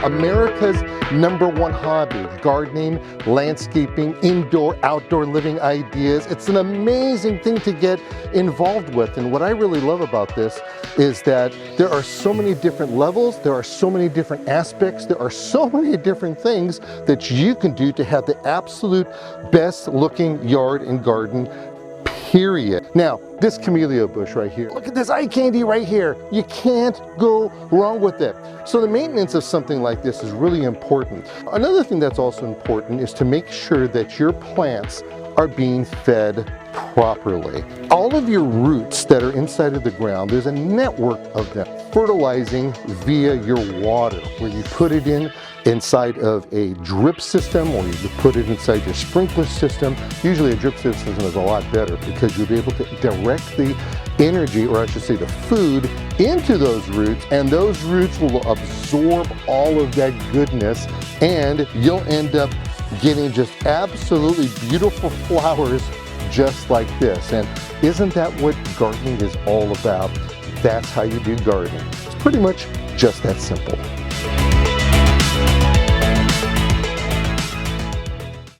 America's #1 hobby, gardening, landscaping, indoor, outdoor living ideas. It's an amazing thing to get involved with. And what I really love about this is that there are so many different levels, there are so many different aspects, there are so many different things that you can do to have the absolute best looking yard and garden, period. Now, this camellia bush right here, look at this eye candy right here. You can't go wrong with it. So the maintenance of something like this is really important. Another thing that's also important is to make sure that your plants are being fed properly. All of your roots that are inside of the ground, there's a network of them fertilizing via your water, where you put it inside of a drip system, or you put it inside your sprinkler system. Usually a drip system is a lot better because you'll be able to direct the energy, or I should say the food, into those roots, and those roots will absorb all of that goodness, and you'll end up getting just absolutely beautiful flowers just like this. And isn't that what gardening is all about? That's how you do gardening. It's pretty much just that simple.